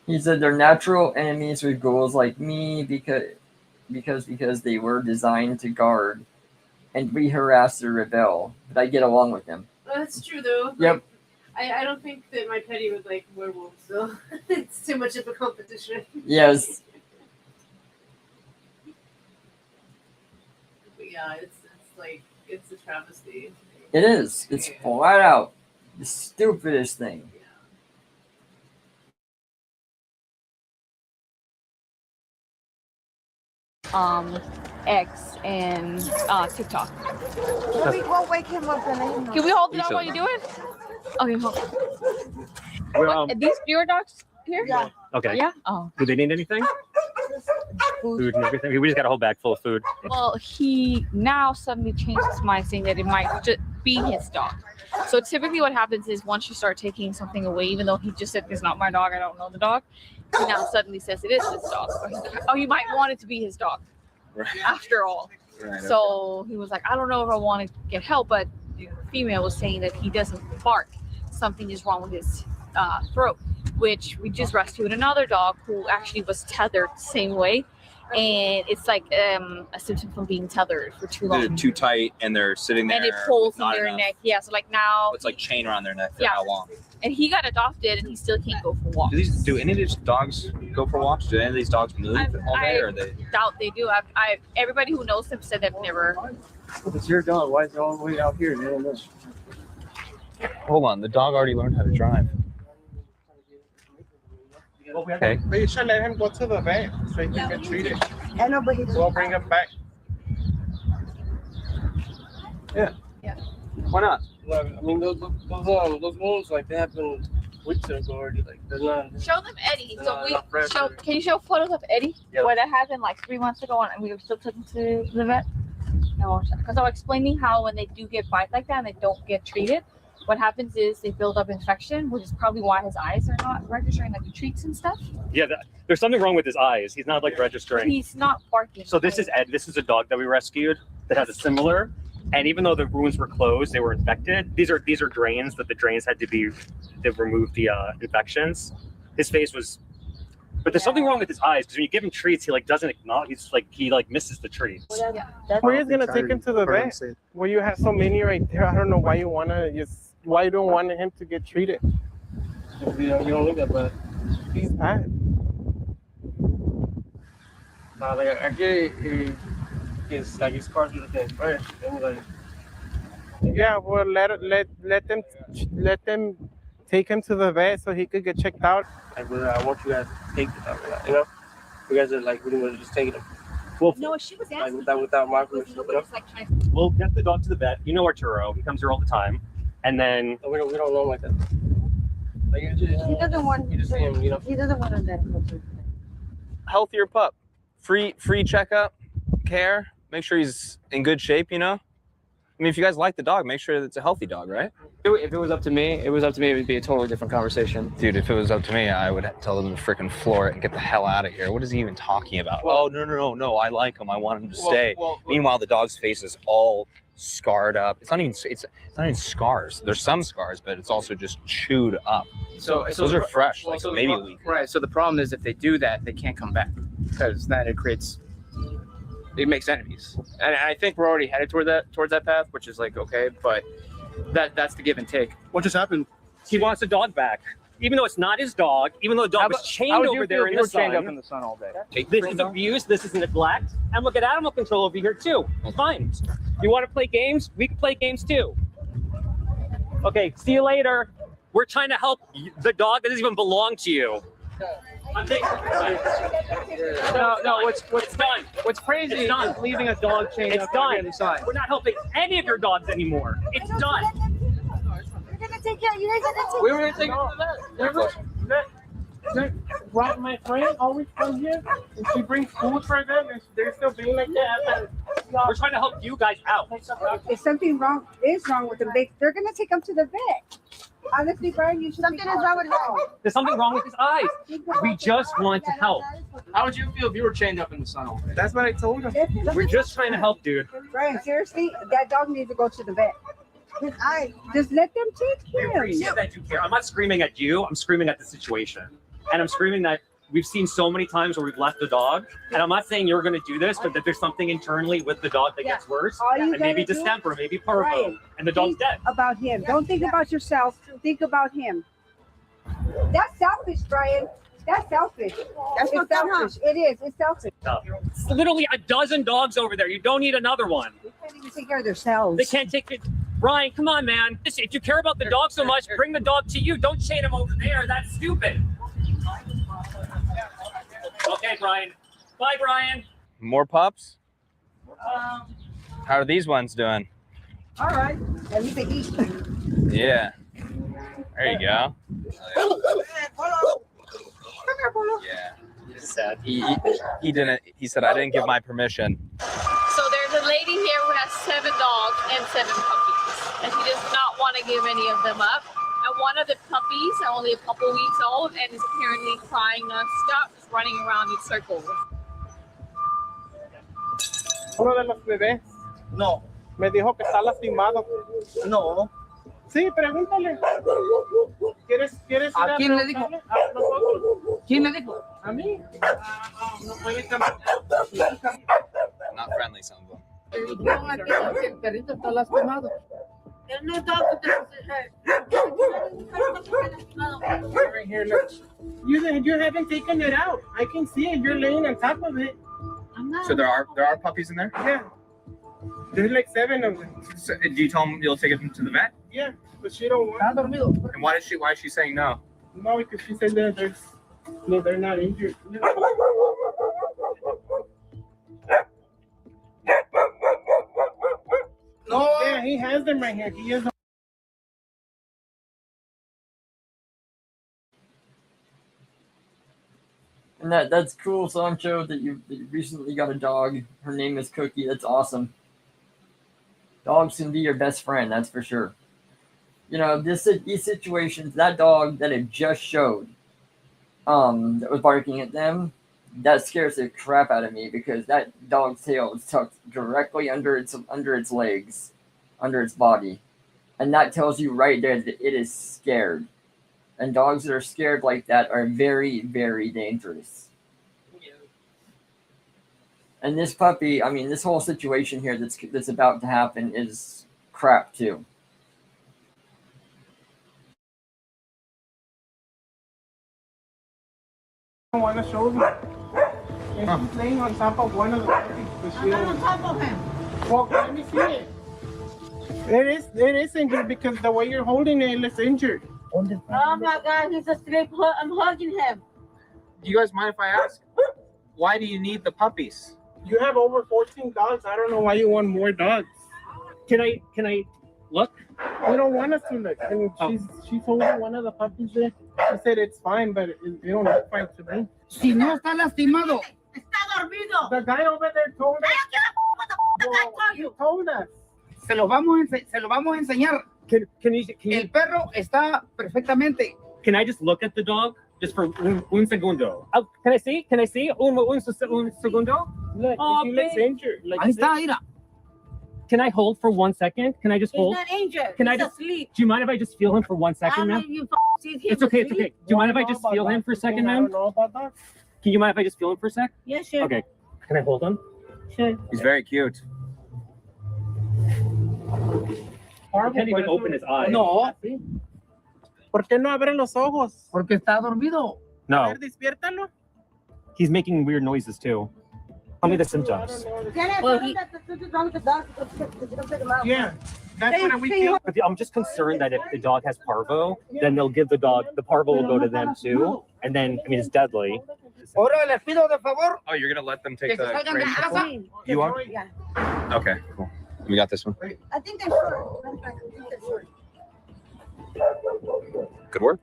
he said they're natural enemies with goals like me because they were designed to guard, and we harass or rebel. But I get along with them. Well, that's true, though. Yep. I don't think that my petty would like werewolves, so it's too much of a competition. Yes. But yeah, it's like, it's a travesty. It is. It's flat out the stupidest thing. X and TikTok. Let me go wake him up and let him know. Can we hold it on while you do it? Okay, hold on. Are these your dogs here? Yeah. Okay. Yeah? Oh. Do they need anything? Food and everything. We just got a whole bag full of food. Well, he now suddenly changed his mind, saying that it might just be his dog. So typically what happens is once you start taking something away, even though he just said it's not my dog, I don't know the dog, he now suddenly says it is his dog. Or he might want it to be his dog. Right. After all. Right, So he was like, I don't know if I want to get help, but the female was saying that he doesn't bark. Something is wrong with his throat, which we just rescued another dog who actually was tethered the same way. And it's like a symptom from being tethered for too long. They're too tight and they're sitting there. And it pulls in not their enough. neck. Yeah, so like now. It's like chain around their neck for Yeah. how long? And he got adopted and he still can't go for walks. Do any of these dogs go for walks? Do any of these dogs move all day, or are they? Doubt they do. Everybody who knows him said they've never. It's your dog. Why is it all the way out here? Hold on, the dog already learned how to drive. Okay. But you should let him go to the vet so he can get treated. I know, but he's. We'll bring him back. Yeah. Yeah. Why not? Well, I mean, those wounds, like, they happened weeks ago already. Like, they're not. Show them Eddie. So not fresh. can you show photos of Eddie? Yeah. Where that happened like 3 months ago and we were still taking to the vet? No, because I was explaining how when they do get bites like that and they don't get treated, what happens is they build up infection, which is probably why his eyes are not registering like the treats and stuff. Yeah, there's something wrong with his eyes. He's not like registering. He's not barking. So this is Ed. This is a dog that we rescued that has a similar. And even though the wounds were closed, they were infected. These are drains that the drains had to be to remove the infections. His face was, but there's something wrong with his eyes because when you give him treats, he like doesn't acknowledge. He misses the treats. We're just gonna take him to the vet. Well, you have so many right there. I don't know why you don't want him to get treated. You don't look at that. He's bad. His car's looking fresh. Yeah, well, let them take him to the vet so he could get checked out. I want you guys to take the dog, you know. You guys are like really much just taking him. Well, No, she was asking. Like without markers. we'll get the dog to the vet. You know Arturo. He comes here all the time. And then We don't know him like that. Like He doesn't want. you just see him, you know. He doesn't want to. Healthier pup, free checkup, care. Make sure he's in good shape. You know. I mean, if you guys like the dog, make sure that it's a healthy dog, right? If it was up to me, it would be a totally different conversation. Dude, if it was up to me, I would tell them to freaking floor it and get the hell out of here. What is he even talking about? Well- Oh, no, I like him. I want him to stay. Meanwhile, the dog's face is all scarred up. It's not even scars. There's some scars, but it's also just chewed up. So Those are fresh, like so maybe a week. Right. So the problem is if they do that, they can't come back because then it creates it makes enemies, and I think we're already headed towards that path, which is like okay, but that's the give and take. What just happened? He wants the dog back, even though it's not his dog. Even though the dog was chained over there in the sun. Chained up in the sun all day. This is abuse. This is neglect. And look at animal control over here too. Fine. You want to play games? We can play games too. Okay. See you later. We're trying to help the dog that doesn't even belong to you. No. What's done? What's crazy It's done. is leaving a dog chained It's up done. on the side. We're not helping any of your dogs anymore. It's done. We're gonna take care. You guys are gonna take. We were gonna take it to the vet. Brought my friend always come here, and she brings food for them, and they're still being like that. We're trying to help you guys out. If something is wrong with them, they're gonna take them to the vet. Honestly, Brian, you should. Something is wrong with him. There's something wrong with his eyes. We just want to help. How would you feel if you were chained up in the sun all day? That's what I told him. We're just trying to help, dude. Brian, seriously, that dog needs to go to the vet. His eyes. Just let them take We him. appreciate that you care. I'm not screaming at you. I'm screaming at the situation. And I'm screaming that we've seen so many times where we've left the dog. And I'm not saying you're going to do this, but that there's something internally with the dog that gets worse. All you And maybe gotta do- distemper, maybe parvo. Brian, And the dog's think dead. about him. Don't think about yourself. Think about him. That's selfish, Brian. That's selfish. That's not selfish. It is. It's selfish. It's literally a dozen dogs over there. You don't need another one. They can't even take care of themselves. They can't take it. Brian, come on, man. Listen, if you care about the dog so much, bring the dog to you. Don't chain him over there. That's stupid. Okay, Brian. Bye, Brian. More pups? How are these ones doing? All right. At least they eat. Yeah. There you go. Yeah. Sad. He didn't. He said I didn't give my permission. So there's a lady here who has 7 dogs and 7 puppies, and she does not want to give any of them up. And one of the puppies, only a couple weeks old, and is apparently crying nonstop, just running around in circles. Uno de los bebés. No. Me dijo que está lastimado. No. Sí, pregúntale. ¿Quieres ir ¿A quién le dijo? preguntarle? A nosotros. ¿Quién le dijo? A mí. No puede caminar. Not friendly, some of them. Dijeron aquí que el perrito está lastimado. There's no dog with Right here, look. You haven't taken it out. I can see it. You're laying on top of it. So there are puppies in there? Yeah. There's like 7 of them. So, do you tell them you'll take them to the vet? Yeah, but she don't want. Está dormido. And why is she saying no? No, because she said that they're not injured. No. Yeah, he has them right here. He has them. And that's cool, Sancho, that you recently got a dog. Her name is Cookie. That's awesome. Dogs can be your best friend, that's for sure. You know, these situations, that dog that it just showed, that was barking at them, that scares the crap out of me because that dog's tail is tucked directly under its legs, under its body. And that tells you right there that it is scared. And dogs that are scared like that are very, very dangerous. And this puppy, I mean, this whole situation here that's about to happen is crap too. I want to show them. And she's laying on top of one of the puppies. But she on top of him. Well, let me see it. It is injured because the way you're holding it is injured. Oh my God, he's asleep. I'm hugging him. Do you guys mind if I ask? Why do you need the puppies? You have over 14 dogs. I don't know why you want more dogs. Can I look? We don't want us to look. And she's holding one of the puppies there. She said it's fine, but it don't look fine to me. Si no está lastimado. Está dormido. The guy over there told us. He told us. Se lo vamos a enseñar. Can El perro está perfectamente. Can I just look at the dog? Just for un segundo. Oh, can I see? Can I see? Un segundo? Look, he looks injured. Like Ahí está, mira. Can I hold for 1 second? Can I just hold? He's not injured. Can I He's just? asleep. Do you mind if I just feel him for 1 second, ma'am? It's okay. It's okay. Do you mind if I just feel him for a second, I ma'am? don't know about that. Can you mind if I just feel him for a sec? Yes, sure. Okay. Can I hold him? Sure. He's very cute. He can't even open his eyes. No. ¿Por qué no abre los ojos? Porque está dormido. No. A ver, despiértalo. He's making weird noises too. Tell me the symptoms. Well, Yeah. That's what we feel. But I'm just concerned that if the dog has parvo, then they'll give the parvo will go to them too. And then, I mean, it's deadly. Ahora les pido de favor Oh, you're gonna let them que take se the salgan de grape? casa. You are? Yeah. Okay, cool. We got this one. I think they're short. Good work.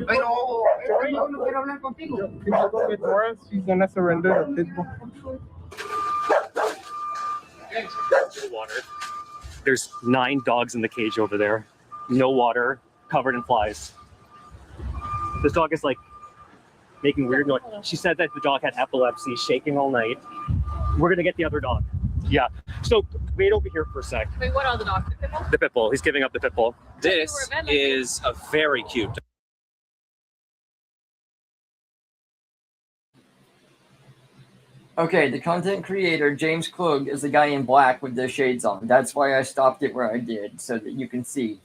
Pero yo no quiero hablar contigo. She's gonna surrender her pitbull. Water. There's 9 dogs in the cage over there. No water, covered in flies. This dog is like making weird noise. She said that the dog had epilepsy, shaking all night. We're gonna get the other dog. Yeah. So wait over here for a sec. Wait, what are the dogs? The pit bull. He's giving up the pit bull. This is a very cute. Okay, the content creator, James Klug, is the guy in black with the shades on. That's why I stopped it where I did, so that you can see.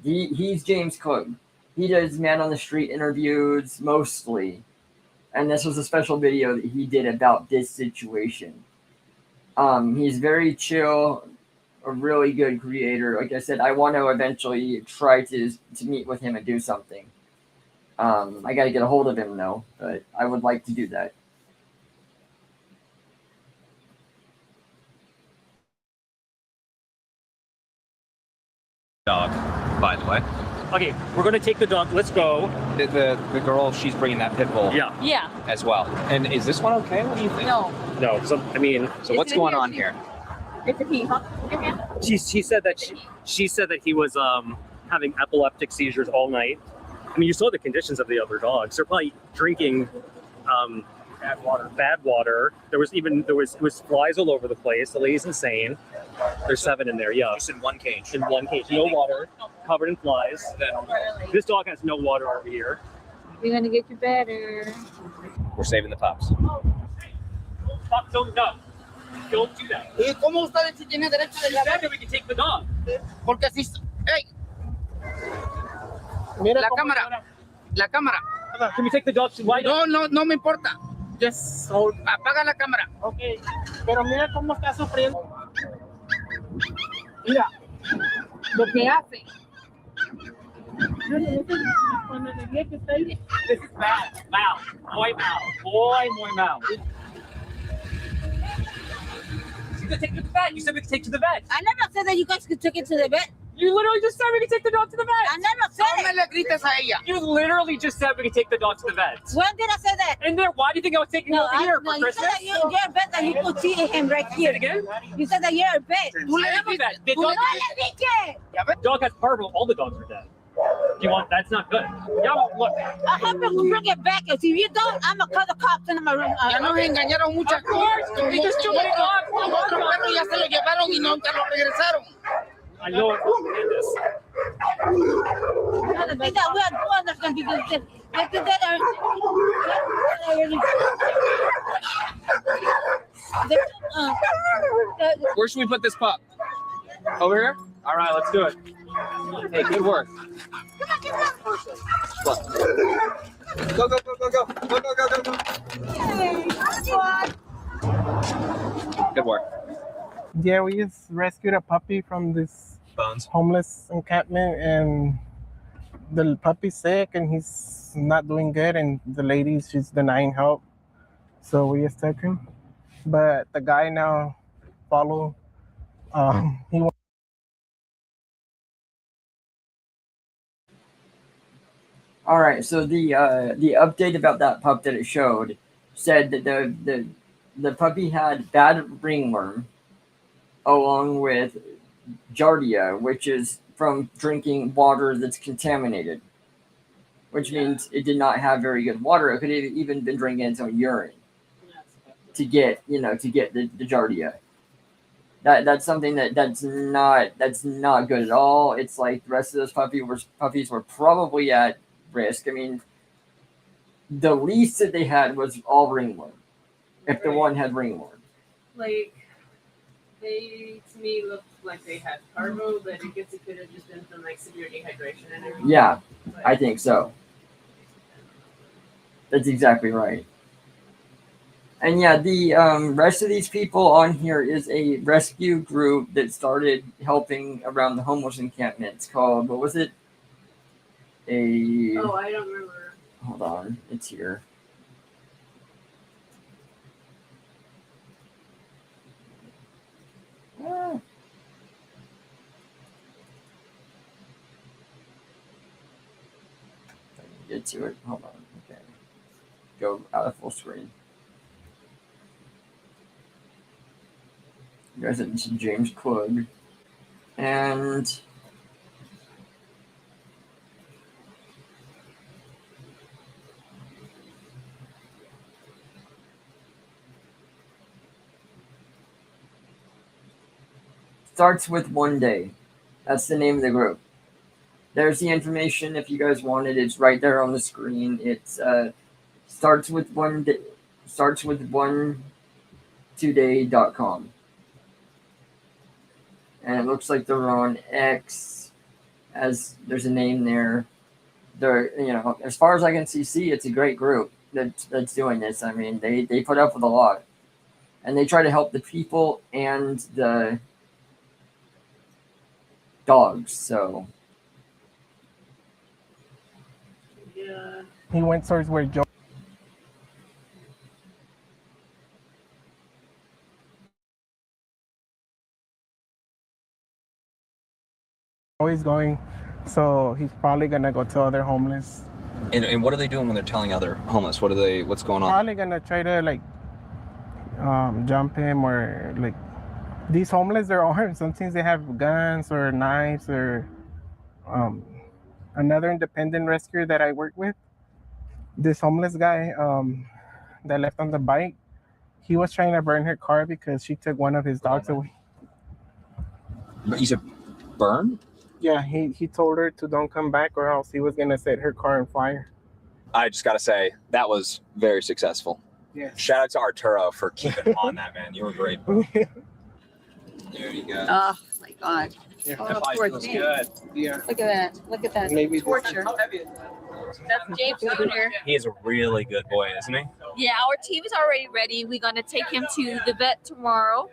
He's James Klug. He does man on the street interviews mostly. And this was a special video that he did about this situation. He's very chill, a really good creator. Like I said, I want to eventually try to meet with him and do something. I got to get a hold of him, though, but I would like to do that. Dog, by the way. Okay, we're gonna take the dog. Let's go. The girl, she's bringing that pit bull. Yeah. Yeah. As well. And is this one okay? What do you think? No. No. So I mean, So what's going on here? It's a he, huh? she said that she said that he was having epileptic seizures all night. I mean, you saw the conditions of the other dogs. They're probably drinking bad water. It was flies all over the place. The lady's insane. There's 7 in there. Yeah. Just in one cage. In one cage. No water. Covered in flies. This dog has no water over here. You're gonna get you better. We're saving the pups. Stop! Don't do that. ¿Y cómo ustedes si tienen derecho de Said that we can take the dog. Porque si... ¡Ey! La cámara. La cámara. Can we take the dog? Why No, no me importa. Just hold. Apaga la cámara. Okay. Pero mira cómo está sufriendo. Mira. Lo que hace. This is bad. Mal. Muy mal. Muy mal. You could take it to the vet. You said we could take it to the vet. I never said that you guys could take it to the vet. You literally just said we could take the dog to the vet. I never said No me it. le grites a ella. You literally just said we could take the dog to the vet. When did I say that? And there, why do you think I was taking No, over here no, for you said Christmas? that you're a vet that you could see him right Say here. it again. You said that you're a vet. I am a vet. The No dog, le dije. dog has parvo. All the dogs are dead. You want? That's not good. Yeah, look. I have to bring it back. If you don't, I'm gonna call the cops and I'm gonna. Ya nos engañaron muchas cosas. There's too many dogs. Otro perro ya se lo llevaron y nunca lo regresaron. I know it's this. The thing that we are doing is going to be good. Where should we put this pup? Over here? All right, let's do it. Hey, good work. Go, go, go, go, go. Go, go, go, go, go. Good work. Yeah, we just rescued a puppy from this Bones. homeless encampment, and the puppy's sick and he's not doing good, and the lady, she's denying help. So we just took him. But the guy now follow. He All right, so the update about that pup that it showed said that the puppy had bad ringworm, along with giardia, which is from drinking water that's contaminated, which means it did not have very good water. It could have even been drinking its own urine to get the giardia. That's something that's not good at all. It's like the rest of those puppies were probably at risk. I mean, the least that they had was all ringworm. if the one had ringworm. Like, they, to me, looked like they had parvo, but I guess it could have just been from, like, severe dehydration and everything. Yeah, But I think so. That's exactly right. And yeah, the rest of these people on here is a rescue group that started helping around the homeless encampments called, what was it? Oh, I don't remember. Hold on, it's here. Ah. If I can get to it, hold on. Okay, go out of full screen. You guys, it's James Klug, and starts with one day. That's the name of the group. There's the information if you guys want it. It's right there on the screen. It's starts with one day. Starts with 1today.com. And it looks like they're on X, as there's a name there. They're, you know, as far as I can see, it's a great group that's doing this. I mean, they put up with a lot, and they try to help the people and the dogs. So Yeah. He went towards where Joe. Always going, so he's probably gonna go to other homeless. And what are they doing when they're telling other homeless? What's going on? Probably gonna try to like jump him, or like these homeless, they're armed. Sometimes they have guns or knives, or another independent rescuer that I work with, this homeless guy that left on the bike, he was trying to burn her car because she took one of his dogs away. But you said burn? Yeah, he told her to don't come back or else he was gonna set her car on fire. I just got to say, that was very successful. Yes. Shout out to Arturo for keeping on that, man. You were great. There you go. Oh my God. Yeah. Oh, That poor feels James. good. Yeah. Look at that. Look at that. Maybe torture. That's James Jr. He is a really good boy, isn't he? Yeah, our team is already ready. We're going to take him to the vet tomorrow.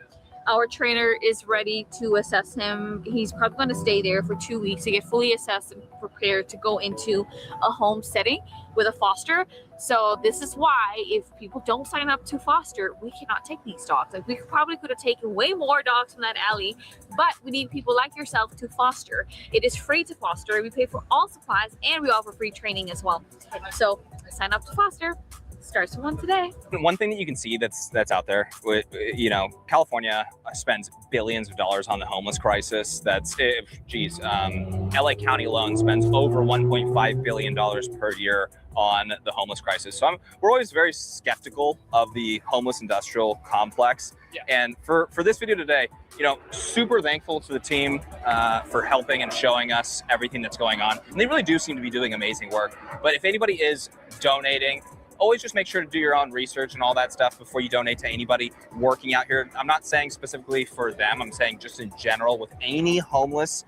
Our trainer is ready to assess him. He's probably going to stay there for 2 weeks to get fully assessed and prepared to go into a home setting with a foster. So this is why if people don't sign up to foster, we cannot take these dogs. Like, we probably could have taken way more dogs from that alley, but we need people like yourself to foster. It is free to foster. We pay for all supplies and we offer free training as well. So sign up to foster. Starts with one today. One thing that you can see that's out there, you know, California spends billions of dollars on the homeless crisis. LA County alone spends over $1.5 billion per year on the homeless crisis. So we're always very skeptical of the homeless industrial complex. Yeah. And for this video today, you know, super thankful to the team for helping and showing us everything that's going on. And they really do seem to be doing amazing work. But if anybody is donating, always just make sure to do your own research and all that stuff before you donate to anybody working out here. I'm not saying specifically for them. I'm saying just in general with any homeless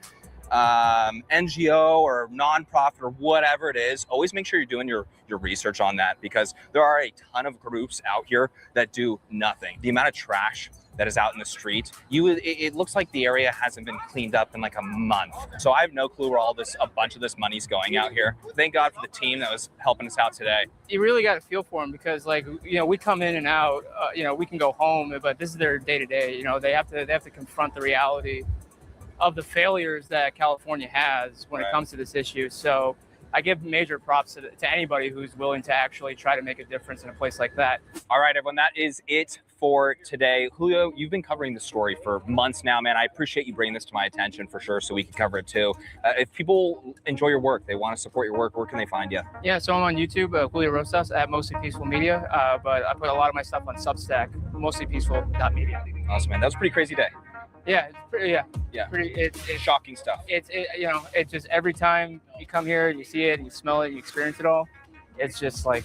NGO or nonprofit or whatever it is, always make sure you're doing your research on that, because there are a ton of groups out here that do nothing. The amount of trash that is out in the street, it looks like the area hasn't been cleaned up in like a month. So I have no clue where a bunch of this money's going out here. Thank God for the team that was helping us out today. You really got to feel for them, because, like, you know, we come in and out, you know, we can go home, but this is their day to day. You know, they have to confront the reality of the failures that California has when it comes to this issue. So I give major props to anybody who's willing to actually try to make a difference in a place like that. All right, everyone, that is it for today. Julio, you've been covering this story for months now, man. I appreciate you bringing this to my attention for sure, so we can cover it too. If people enjoy your work, they want to support your work, where can they find you? Yeah, so I'm on YouTube, Julio Rosas at Mostly Peaceful Media, but I put a lot of my stuff on Substack, mostlypeaceful.media. Awesome, man. That was a pretty crazy day. Yeah, it's pretty, Yeah. It's shocking stuff. You know, it's just every time you come here and you see it and you smell it and you experience it all, it's just like,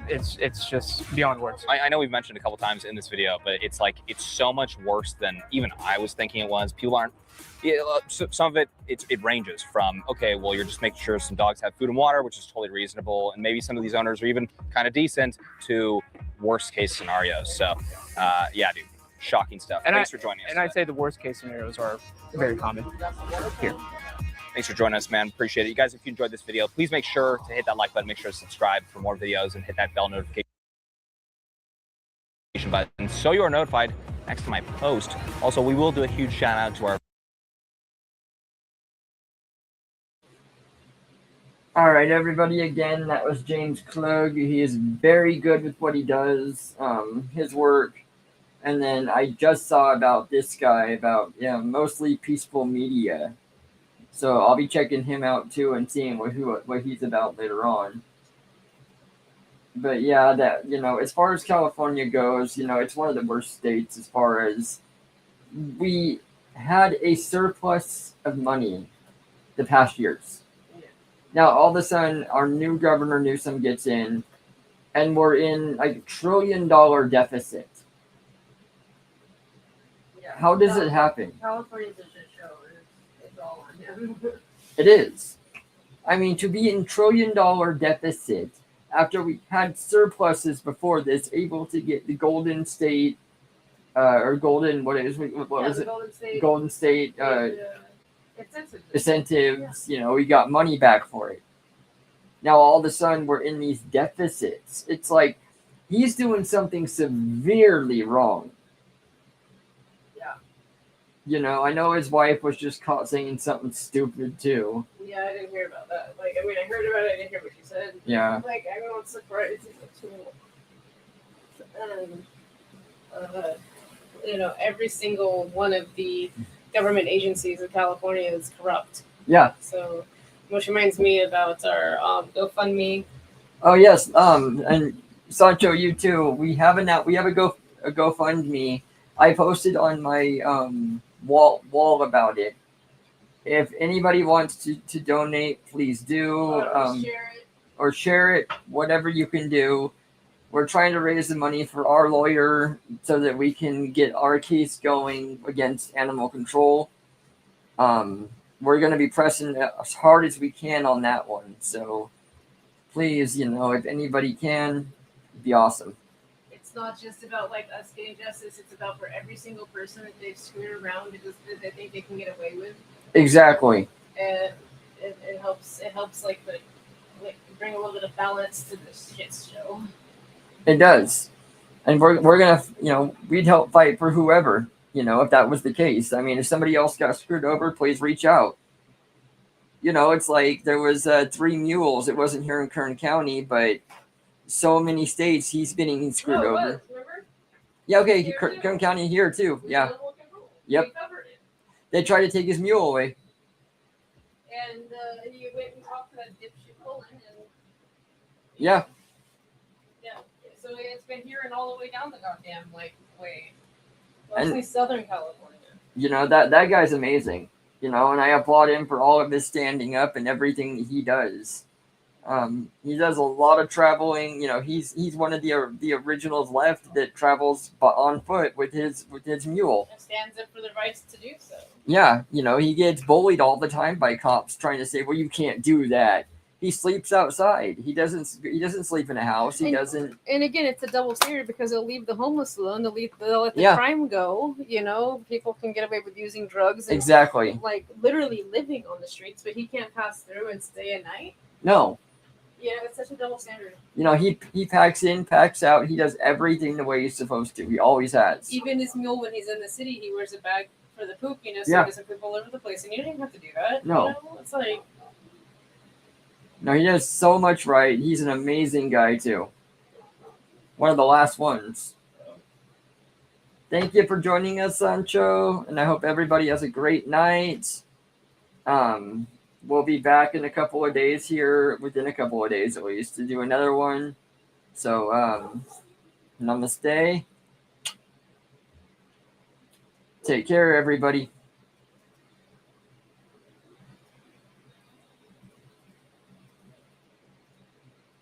it's just beyond words. I know we've mentioned a couple times in this video, but it's like it's so much worse than even I was thinking it was. People aren't. Some of it ranges from, okay, well, you're just making sure some dogs have food and water, which is totally reasonable, and maybe some of these owners are even kind of decent, to worst case scenarios. So yeah, dude, shocking stuff. And Thanks for joining us. And I'd say the worst case scenarios are very common here. Thanks for joining us, man. Appreciate it. You guys, if you enjoyed this video, please make sure to hit that like button, make sure to subscribe for more videos, and hit that bell notification button so you are notified next time I post. Also, we will do a huge shout out to our All right, everybody, again, that was James Klug. He is very good with what he does, his work. And then I just saw about this guy, about mostly peaceful media. So I'll be checking him out too and seeing what he's about later on. But yeah, that as far as California goes, it's one of the worst states as far as we had a surplus of money the past years. Now all of a sudden our new governor Newsom gets in and we're in like $1 trillion deficit. Yeah. How does it happen? California's a shit show. It's all on him. It is. I mean, to be in $1 trillion deficit after we had surpluses before this, able to get the Golden State, or Golden, what was it? Golden State incentives. Yeah. We got money back for it. Now all of a sudden we're in these deficits. It's like he's doing something severely wrong. Yeah. I know his wife was just caught saying something stupid too. Yeah, I didn't hear about that. Like, I mean, I heard about it. I didn't hear what she said. Yeah. Like, everyone's surprised. Every single one of the government agencies of California is corrupt. Yeah. So, which reminds me about our GoFundMe. Oh yes. And Sancho, you too. We have a GoFundMe. I posted on my wall about it. If anybody wants to donate, please do. Or share it, whatever you can do. We're trying to raise the money for our lawyer so that we can get our case going against animal control. We're going to be pressing as hard as we can on that one. So please, if anybody can, it'd be awesome. It's not just about like us getting justice. It's about for every single person that they've screwed around because they think they can get away with. Exactly. And it helps. It helps like bring a little bit of balance to this shit show. It does. And we're gonna we'd help fight for whoever, if that was the case. I mean, if somebody else got screwed over, please reach out. It's like there was 3 mules. It wasn't here in Kern County, but so many states he's getting screwed over. Yeah, okay, Kern County here too. Yeah. Yep. They tried to take his mule away. And you went and talked to that dipshit Poland and yeah. So it's been here and all the way down the goddamn way. Mostly Southern California. That guy's amazing. And I applaud him for all of his standing up and everything that he does. He does a lot of traveling. He's one of the originals left that travels on foot with his mule. And stands up for the rights to do so. Yeah, he gets bullied all the time by cops trying to say, "Well, you can't do that." He sleeps outside. He doesn't sleep in a house. He doesn't. And again, it's a double standard because they'll leave the homeless alone. They'll let the crime go. People can get away with using drugs. And Exactly. Literally living on the streets, but he can't pass through and stay at night. No. Yeah, it's such a double standard. He packs in, packs out. He does everything the way he's supposed to. He always has. Even his mule, when he's in the city, he wears a bag for the poop, so he doesn't poop all over the place. And you don't even have to do that. No. It's like... No, he does so much right. He's an amazing guy, too. One of the last ones. Thank you for joining us, Sancho. And I hope everybody has a great night. We'll be back in a couple of days here, within a couple of days at least, to do another one. So, namaste. Take care, everybody.